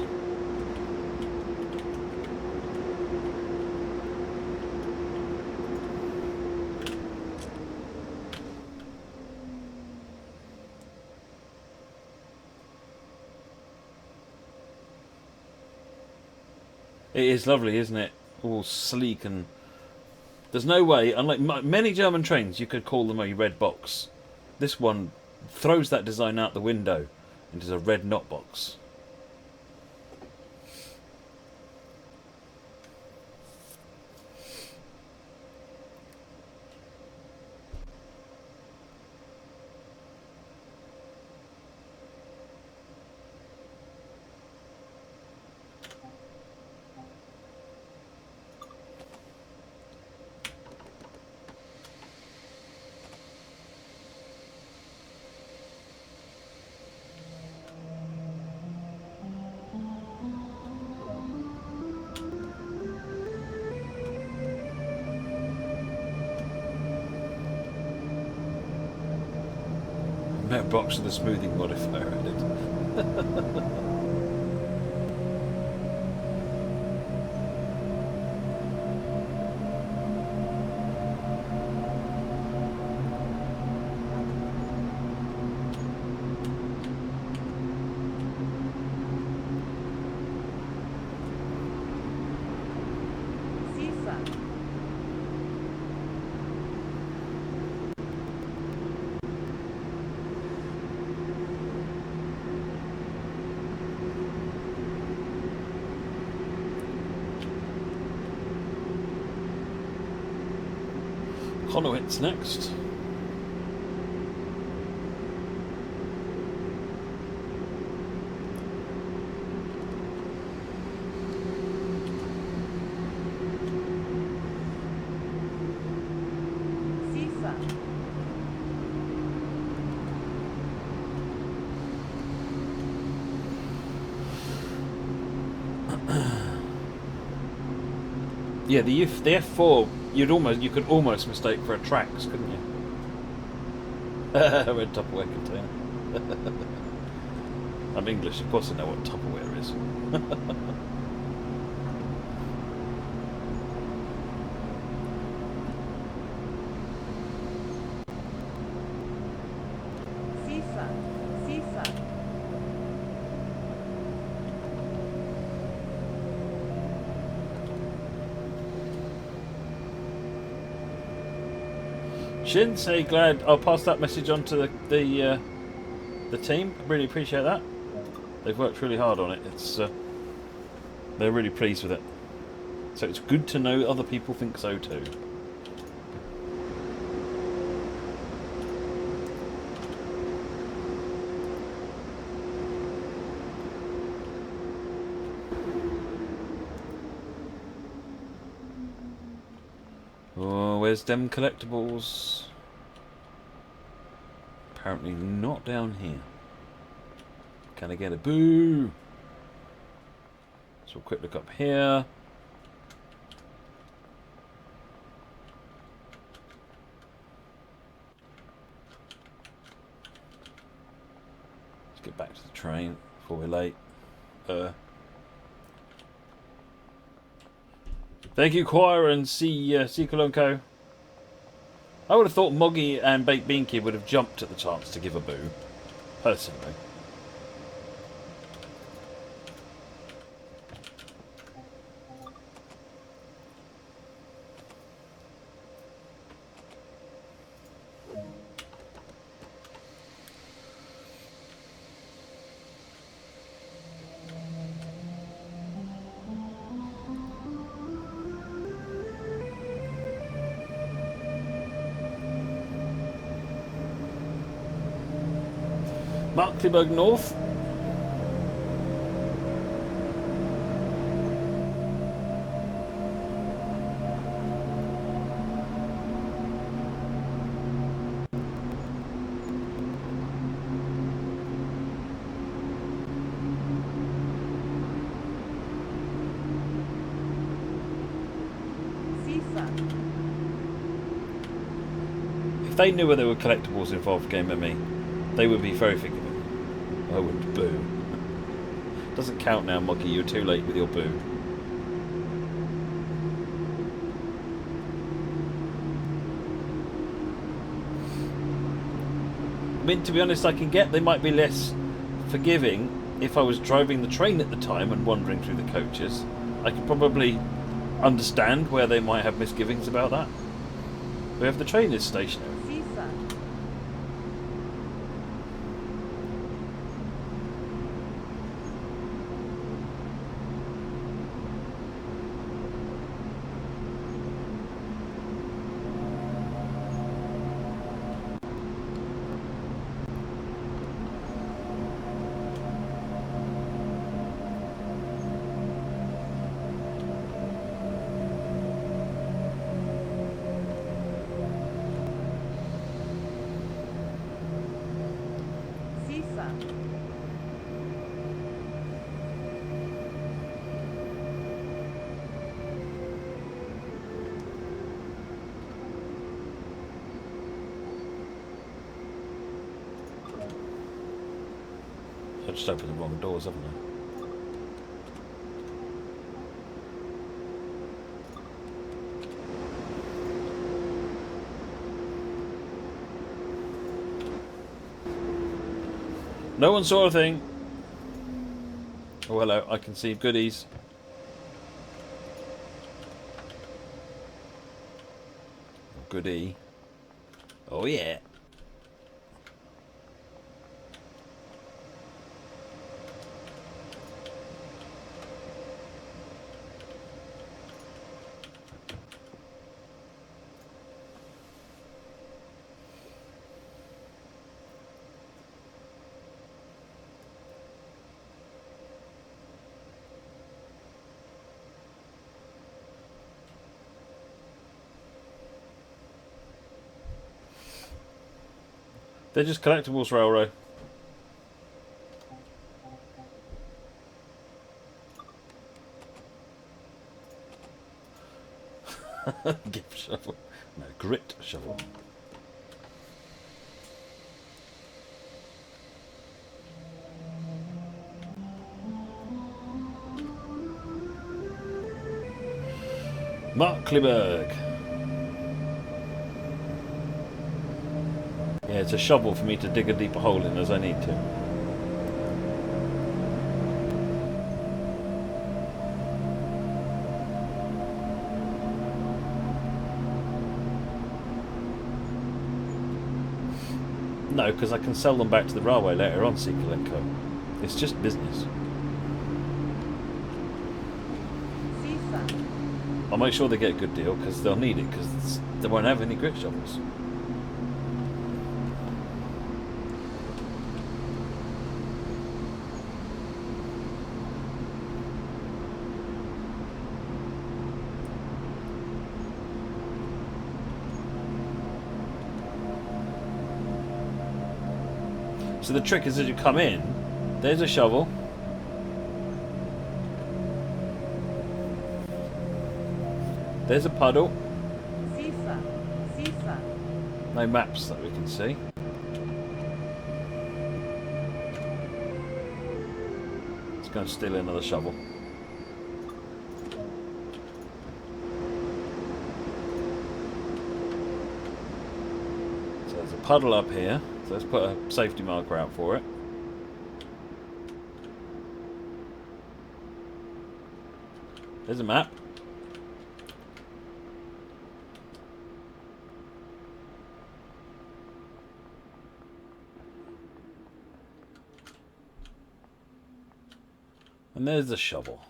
A: It is lovely, isn't it? All sleek, and there's no way, unlike many German trains, you could call them a red box. This one throws that design out the window into a red knot box. Met box with a smoothing modifier added.
B: Seafront.
A: Conowitz next.
B: Sifa.
A: Yeah, the F4 you could almost mistake for a Trax, couldn't you? Red Tupperware container. I'm English, of course I know what Tupperware is.
B: Sifa. Sifa.
A: Shin, say glad. I'll pass that message on to the team. I really appreciate that. They've worked really hard on it. It's they're really pleased with it. So it's good to know other people think so too. Oh, where's them collectibles? Apparently not down here. Can I get a boo? So a quick look up here. Let's get back to the train before we're late. Thank you, Choir and C Colonco. I would have thought Moggy and Baked Bean Kid would have jumped at the chance to give a boo, personally. Markkleeberg North.
B: Sifa.
A: If they knew where there were collectibles involved, Game Me, they would be very forgiving. I wouldn't boo. Doesn't count now, Moggy. You're too late with your boo. I mean, to be honest, I can get they might be less forgiving if I was driving the train at the time and wandering through the coaches. I could probably understand where they might have misgivings about that. But if the train is stationary.
B: Sifa. Sifa.
A: I just opened the wrong doors, haven't I? No one saw a thing. Oh, hello. I can see goodies. Goodie. Oh, yeah. They're just collectibles, Railroad. Gift shovel. No, grit shovel. Markkleeberg. Yeah, it's a shovel for me to dig a deeper hole in as I need to. No, because I can sell them back to the railway later on, Sequel & Co. It's just business. I'll make sure they get a good deal because they'll need it because they won't have any grit shovels. So the trick is as you come in, there's a shovel. There's a puddle. No maps that we can see. Let's go and steal another shovel. So there's a puddle up here. So let's put a safety marker out for it. There's a map. And there's the shovel.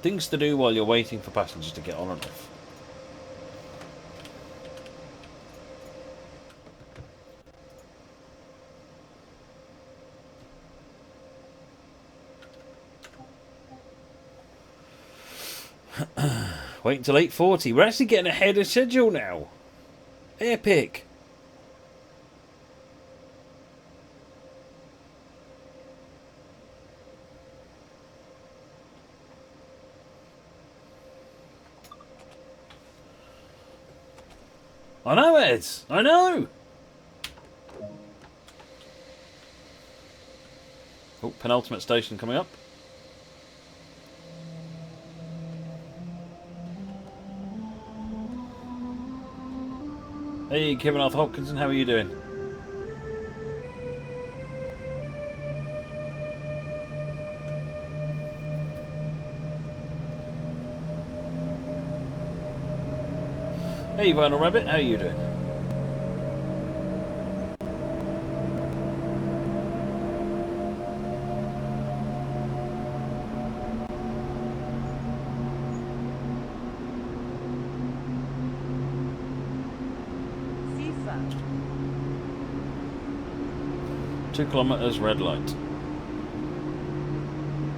A: Things to do while you're waiting for passengers to get on and off. Wait until 8:40. We're actually getting ahead of schedule now. Epic. I know, Ed. I know. Oh, penultimate station coming up. Hey, Kevin Arthur Hopkinson, how are you doing? Hey, Vinyl Rabbit, how are you doing?
B: Seesaw.
A: 2 kilometres, red light.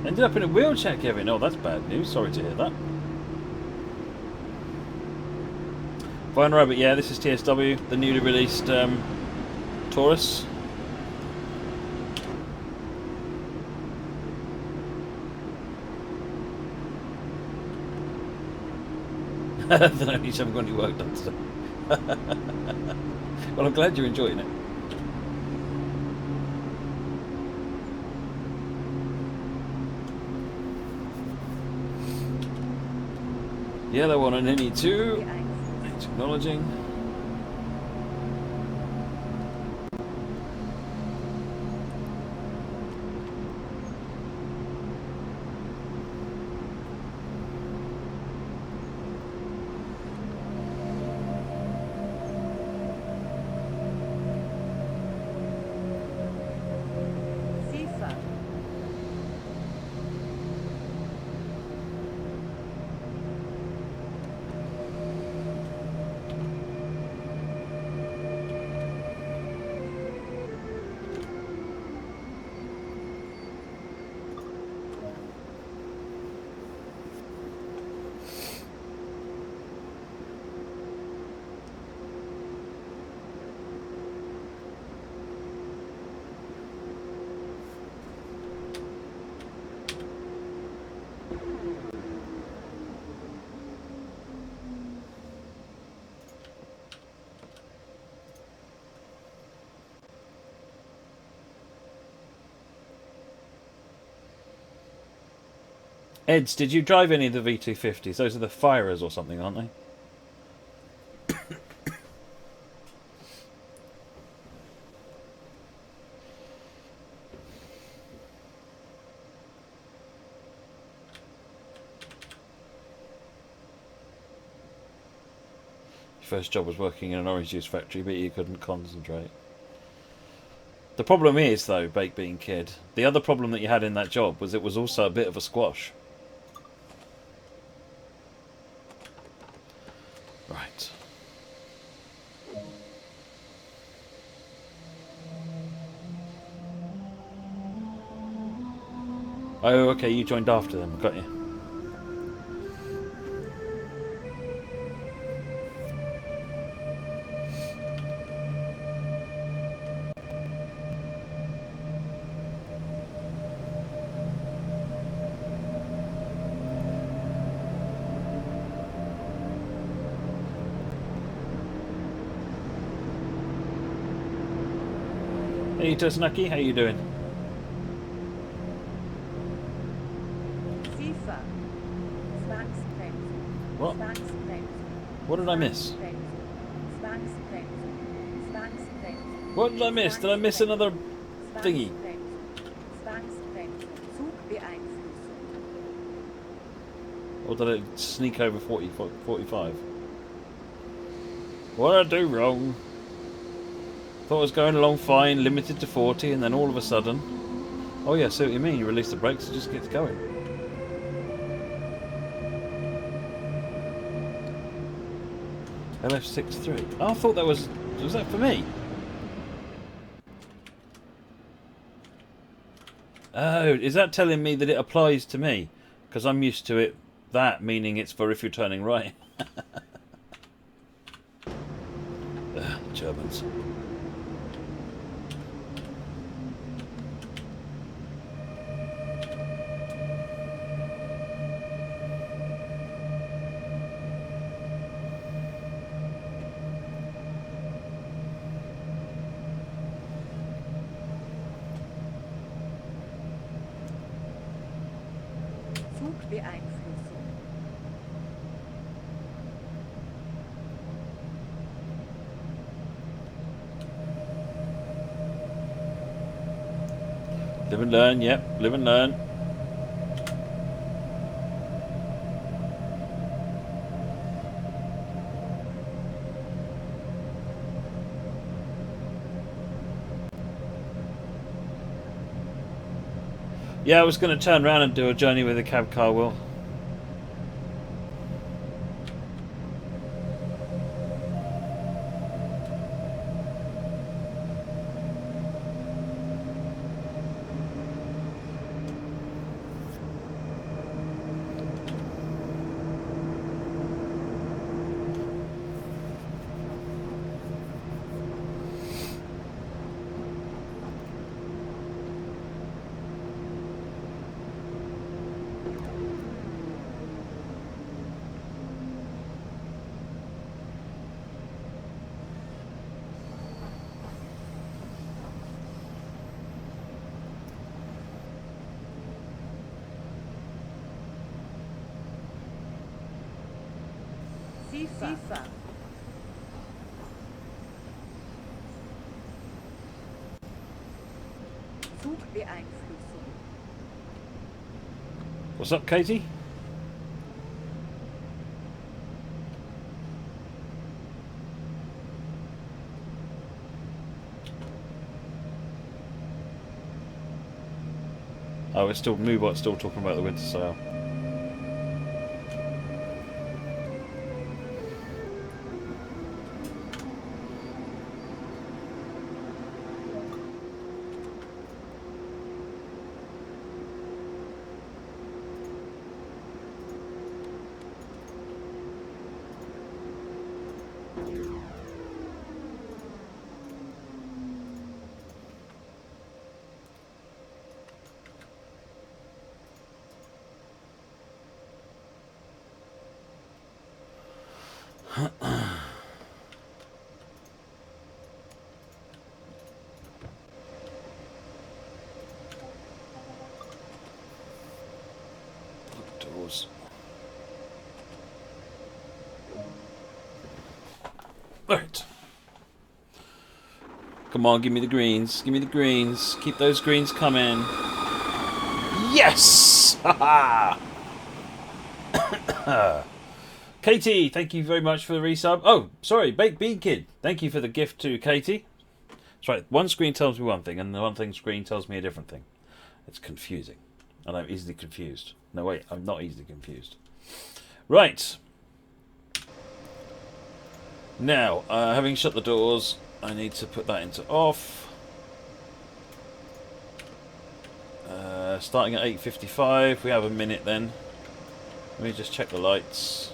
A: Ended up in a wheelchair, Kevin. Oh, that's bad news. Sorry to hear that. Vine Rabbit, yeah, this is TSW, the newly released Taurus. Then at least haven't got any work done today. Well, I'm glad you're enjoying it. Yellow one on any two. Acknowledging.
B: Seesaw.
A: Eds, did you drive any of the V250s? Those are the firers or something, aren't they? First job was working in an orange juice factory, but you couldn't concentrate. The problem is, though, Baked Bean Kid, the other problem that you had in that job was it was also a bit of a squash. Right. Oh, okay, you joined after them, got you. Hey Tusnucky, how you doing?
B: FIFA. Zwangsbremsung.
A: What?
B: Zwangsbremsung.
A: What did I miss?
B: Zwangsbremsung. Zwangsbremsung.
A: What did I miss? Did I miss another thingy?
B: Zwangsbremsung. Zugbeeinflussung.
A: Or did it sneak over 45? What did I do wrong? Thought I was going along fine, limited to 40, and then all of a sudden... Oh yeah, I see what you mean. You release the brakes, it just gets going. LF63. Oh, I thought that was... Was that for me? Oh, is that telling me that it applies to me? Because I'm used to it, that meaning it's for if you're turning right. Germans.
B: Zugbeeinflussung.
A: Live and learn, yep, live and learn. Yeah, I was going to turn around and do a journey with a cab car, Will.
B: FIFA. Zugbeeinflussung.
A: What's up, Katie? Oh, it's still Moobot's still talking about the winter sale. Right. Come on, give me the greens. Give me the greens. Keep those greens coming. Yes! Ha ha! Katie, thank you very much for the resub. Oh, sorry, Baked Bean Kid. Thank you for the gift to Katie. That's right, one screen tells me one thing, and the one thing screen tells me a different thing. It's confusing. And I'm easily confused. No, wait, I'm not easily confused. Right. Now, having shut the doors, I need to put that into off. Starting at 8:55, we have a minute then. Let me just check the lights.